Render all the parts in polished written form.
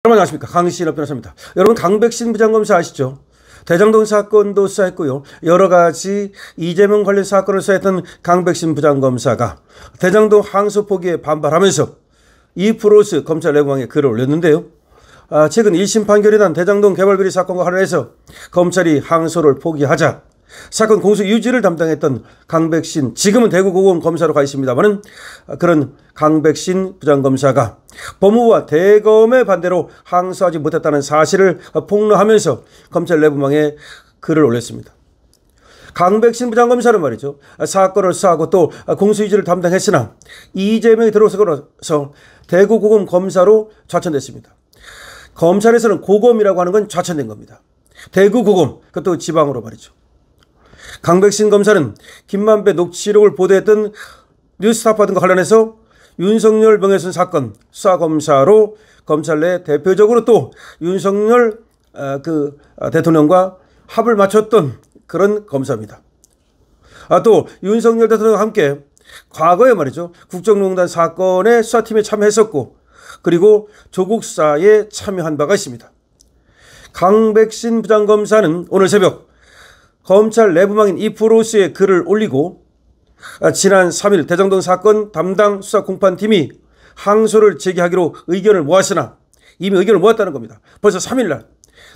여러분 안녕하십니까. 강신업 변호사입니다. 여러분 강백신 부장검사 아시죠? 대장동 사건도 수사했고요. 여러 가지 이재명 관련 사건을 수사했던 강백신 부장검사가 대장동 항소 포기에 반발하면서 이프로스 검찰 내부망에 글을 올렸는데요. 최근 1심 판결이 난 대장동 개발비리 사건과 관련해서 검찰이 항소를 포기하자 사건 공소 유지를 담당했던 강백신, 지금은 대구고검 검사로 가 있습니다만은 그런 강백신 부장검사가 법무부와 대검의 반대로 항소하지 못했다는 사실을 폭로하면서 검찰 내부망에 글을 올렸습니다. 강백신 부장검사는 말이죠. 사건을 수사하고 또 공소 유지를 담당했으나 이재명이 들어서서 대구고검 검사로 좌천됐습니다. 검찰에서는 고검이라고 하는 건 좌천된 겁니다. 대구고검, 그것도 지방으로 말이죠. 강백신 검사는 김만배 녹취록을 보도했던 뉴스타파 등과 관련해서 윤석열 명예훼손 사건 수사검사로 검찰 내 대표적으로 또 윤석열 대통령과 합을 맞췄던 그런 검사입니다. 또 윤석열 대통령과 함께 과거에 말이죠. 국정농단 사건의 수사팀에 참여했었고 그리고 조국 수사에 참여한 바가 있습니다. 강백신 부장검사는 오늘 새벽 검찰 내부망인 이프로스에 글을 올리고 지난 3일 대장동 사건 담당 수사 공판팀이 항소를 제기하기로 의견을 모았으나 이미 의견을 모았다는 겁니다. 벌써 3일날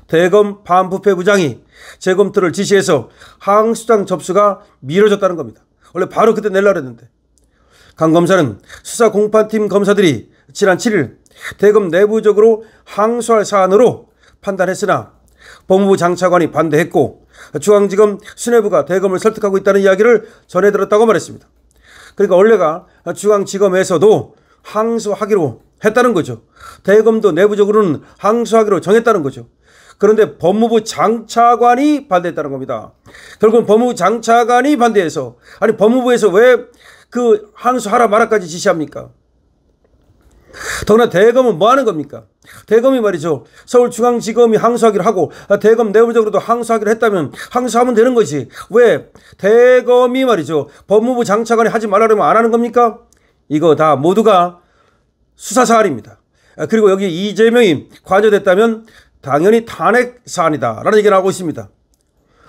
대검 반부패 부장이 재검토를 지시해서 항소장 접수가 미뤄졌다는 겁니다. 원래 바로 그때 내려고 했는데 강 검사는 수사 공판팀 검사들이 지난 7일 대검 내부적으로 항소할 사안으로 판단했으나 법무부 장차관이 반대했고 중앙지검 수뇌부가 대검을 설득하고 있다는 이야기를 전해 들었다고 말했습니다. 그러니까 원래가 중앙지검에서도 항소하기로 했다는 거죠. 대검도 내부적으로는 항소하기로 정했다는 거죠. 그런데 법무부 장차관이 반대했다는 겁니다. 결국은 법무부 장차관이 반대해서 아니 법무부에서 왜 그 항소하라 마라까지 지시합니까? 더구나 대검은 뭐 하는 겁니까? 대검이 말이죠. 서울중앙지검이 항소하기로 하고 대검 내부적으로도 항소하기로 했다면 항소하면 되는 거지. 왜 대검이 말이죠. 법무부 장차관이 하지 말라면 안 하는 겁니까? 이거 다 모두가 수사사안입니다. 그리고 여기 이재명이 관여됐다면 당연히 탄핵 사안이다 라는 얘기가 나오고 있습니다.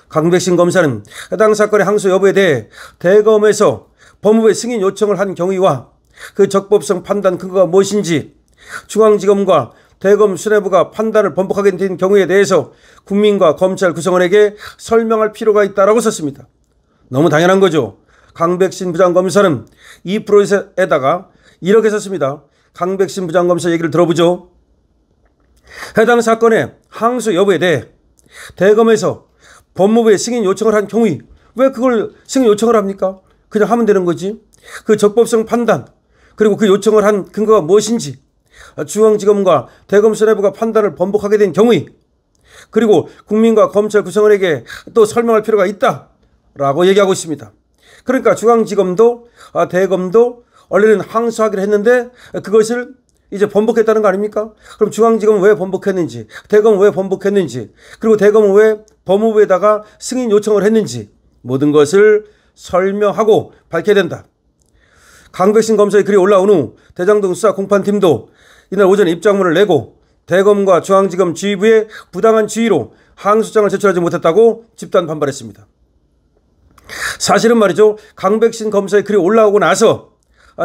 강백신 검사는 해당 사건의 항소 여부에 대해 대검에서 법무부에 승인 요청을 한 경위와 그 적법성 판단 근거가 무엇인지 중앙지검과 대검 수뇌부가 판단을 번복하게 된 경우에 대해서 국민과 검찰 구성원에게 설명할 필요가 있다라고 썼습니다. 너무 당연한 거죠. 강백신 부장검사는 이 프로에다가 이렇게 썼습니다. 강백신 부장검사 얘기를 들어보죠. 해당 사건의 항소 여부에 대해 대검에서 법무부에 승인 요청을 한 경우에 왜 그걸 승인 요청을 합니까? 그냥 하면 되는 거지. 그 적법성 판단 그리고 그 요청을 한 근거가 무엇인지 중앙지검과 대검 수뇌부가 판단을 번복하게 된 경우에 그리고 국민과 검찰 구성원에게 또 설명할 필요가 있다라고 얘기하고 있습니다. 그러니까 중앙지검도 대검도 원래는 항소하기로 했는데 그것을 이제 번복했다는 거 아닙니까? 그럼 중앙지검은 왜 번복했는지 대검은 왜 번복했는지 그리고 대검은 왜 법무부에다가 승인 요청을 했는지 모든 것을 설명하고 밝혀야 된다. 강백신 검사의 글이 올라온 후 대장동 수사 공판팀도 이날 오전에 입장문을 내고 대검과 중앙지검 지휘부의 부당한 지휘로 항소장을 제출하지 못했다고 집단 반발했습니다. 사실은 말이죠. 강백신 검사의 글이 올라오고 나서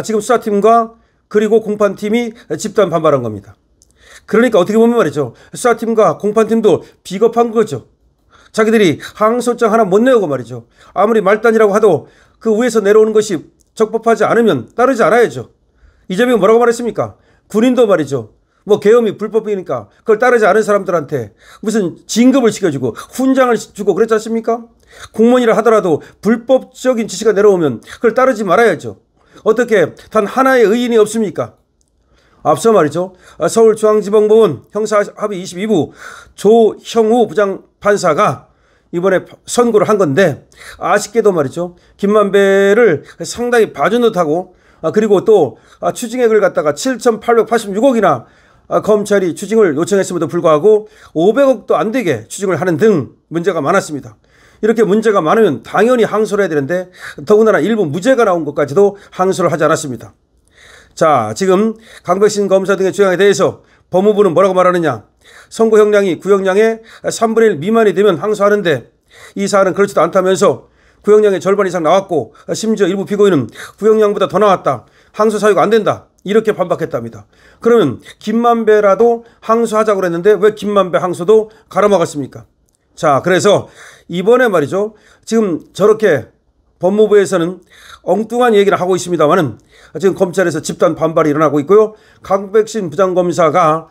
지금 수사팀과 그리고 공판팀이 집단 반발한 겁니다. 그러니까 어떻게 보면 말이죠. 수사팀과 공판팀도 비겁한 거죠. 자기들이 항소장 하나 못 내고 말이죠. 아무리 말단이라고 하도 그 위에서 내려오는 것이 적법하지 않으면 따르지 않아야죠. 이재명이 뭐라고 말했습니까? 군인도 말이죠. 뭐 계엄이 불법이니까 그걸 따르지 않은 사람들한테 무슨 진급을 시켜주고 훈장을 주고 그랬지 않습니까? 공무원이라 하더라도 불법적인 지시가 내려오면 그걸 따르지 말아야죠. 어떻게 단 하나의 의인이 없습니까? 앞서 말이죠. 서울중앙지방법원 형사합의 22부 조형우 부장판사가 이번에 선고를 한 건데 아쉽게도 말이죠. 김만배를 상당히 봐준 듯하고 그리고 또 추징액을 갖다가 7,886억이나 검찰이 추징을 요청했음에도 불구하고 500억도 안 되게 추징을 하는 등 문제가 많았습니다. 이렇게 문제가 많으면 당연히 항소를 해야 되는데 더군다나 일부 무죄가 나온 것까지도 항소를 하지 않았습니다. 자, 지금 강백신 검사 등의 주장에 대해서 법무부는 뭐라고 말하느냐? 선고 형량이 구형량의 3분의 1 미만이 되면 항소하는데 이 사안은 그렇지도 않다면서 구형량의 절반 이상 나왔고 심지어 일부 피고인은 구형량보다 더 나왔다. 항소 사유가 안 된다. 이렇게 반박했답니다. 그러면 김만배라도 항소하자고 그랬는데 왜 김만배 항소도 가로막았습니까? 자, 그래서 이번에 말이죠. 지금 저렇게 법무부에서는 엉뚱한 얘기를 하고 있습니다만은 지금 검찰에서 집단 반발이 일어나고 있고요. 강백신 부장검사가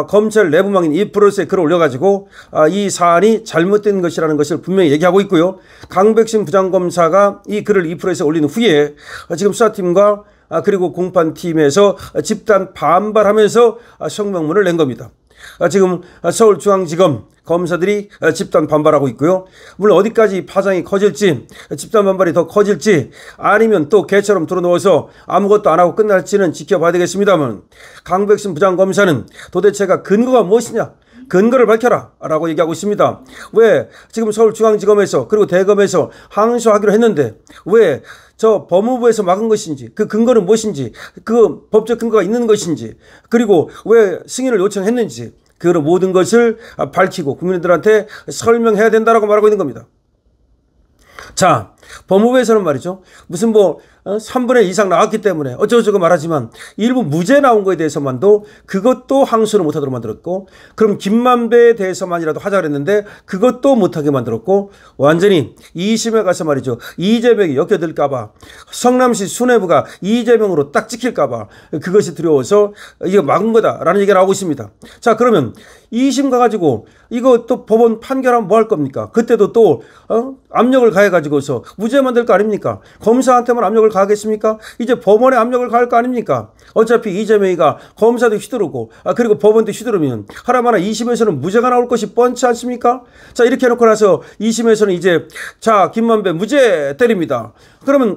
검찰 내부망인 이프로스에 글을 올려가지고 이 사안이 잘못된 것이라는 것을 분명히 얘기하고 있고요. 강백신 부장검사가 이 글을 이프로스에 올린 후에 지금 수사팀과 그리고 공판팀에서 집단 반발하면서 성명문을 낸 겁니다. 지금 서울중앙지검 검사들이 집단 반발하고 있고요. 물론 어디까지 파장이 커질지, 집단 반발이 더 커질지, 아니면 또 개처럼 들어누워서 아무것도 안 하고 끝날지는 지켜봐야 되겠습니다만, 강백신 부장검사는 도대체가 근거가 무엇이냐? 근거를 밝혀라 라고 얘기하고 있습니다. 왜 지금 서울중앙지검에서 그리고 대검에서 항소하기로 했는데 왜 저 법무부에서 막은 것인지, 그 근거는 무엇인지, 그 법적 근거가 있는 것인지, 그리고 왜 승인을 요청했는지, 그런 모든 것을 밝히고 국민들한테 설명해야 된다라고 말하고 있는 겁니다. 자, 법무부에서는 말이죠. 무슨 3분의 1 이상 나왔기 때문에 어쩌고저쩌고 말하지만 일부 무죄 나온 거에 대해서만도 그것도 항소를 못하도록 만들었고, 그럼 김만배에 대해서만이라도 하자 그랬는데 그것도 못하게 만들었고, 완전히 2심에 가서 말이죠. 이재명이 엮여들까봐, 성남시 수뇌부가 이재명으로 딱 찍힐까봐 그것이 두려워서 이거 막은 거다라는 얘기가 나오고 있습니다. 자, 그러면 2심 가가지고 이거 또 법원 판결하면 뭐 할 겁니까? 그때도 또 압력을 가해가지고서 무죄 만들 거 아닙니까? 검사한테만 압력을 가하겠습니까? 이제 법원에 압력을 가할 거 아닙니까? 어차피 이재명이가 검사도 휘두르고 그리고 법원도 휘두르면 하나마나 2심에서는 무죄가 나올 것이 뻔치 않습니까? 자, 이렇게 해놓고 나서 2심에서는 이제 자, 김만배 무죄 때립니다. 그러면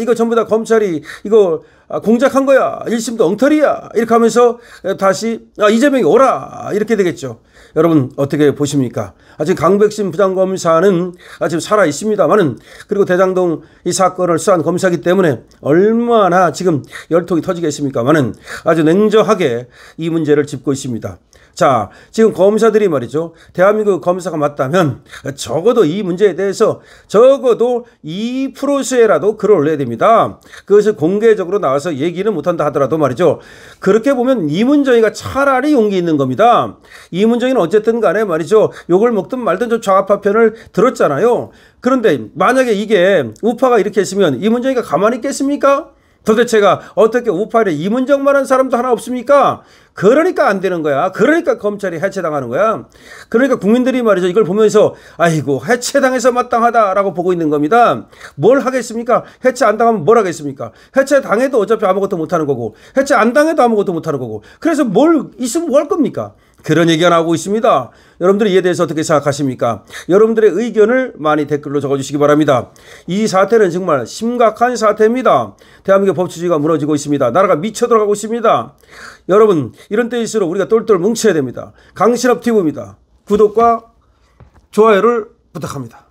이거 전부 다 검찰이 이거 공작한 거야. 1심도 엉터리야. 이렇게 하면서 다시 이재명이 오라. 이렇게 되겠죠. 여러분 어떻게 보십니까? 지금 강백신 부장검사는 지금 살아 있습니다만은, 그리고 대장동 이 사건을 수사한 검사이기 때문에 얼마나 지금 열통이 터지겠습니까만은 아주 냉정하게 이 문제를 짚고 있습니다. 자, 지금 검사들이 말이죠. 대한민국 검사가 맞다면 적어도 이 문제에 대해서 적어도 2%수에라도 글을 올려야 됩니다. 그것을 공개적으로 나와서 얘기는 못한다 하더라도 말이죠. 그렇게 보면 이문정이가 차라리 용기 있는 겁니다. 이문정이는 어쨌든 간에 말이죠. 욕을 먹든 말든 좀 좌파 편을 들었잖아요. 그런데 만약에 이게 우파가 이렇게 했으면 이문정이가 가만히 있겠습니까? 도대체가 어떻게 우파에 이문정만 한 사람도 하나 없습니까? 그러니까 안 되는 거야. 그러니까 검찰이 해체당하는 거야. 그러니까 국민들이 말이죠. 이걸 보면서 아이고 해체당해서 마땅하다라고 보고 있는 겁니다. 뭘 하겠습니까? 해체 안 당하면 뭘 하겠습니까? 해체 당해도 어차피 아무것도 못하는 거고, 해체 안 당해도 아무것도 못하는 거고, 그래서 뭘 있으면 뭐 할 겁니까? 그런 얘기가 나오고 있습니다. 여러분들이 이에 대해서 어떻게 생각하십니까? 여러분들의 의견을 많이 댓글로 적어주시기 바랍니다. 이 사태는 정말 심각한 사태입니다. 대한민국 법치주의가 무너지고 있습니다. 나라가 미쳐들어가고 있습니다. 여러분, 이런 때일수록 우리가 똘똘 뭉쳐야 됩니다. 강신업 TV입니다. 구독과 좋아요를 부탁합니다.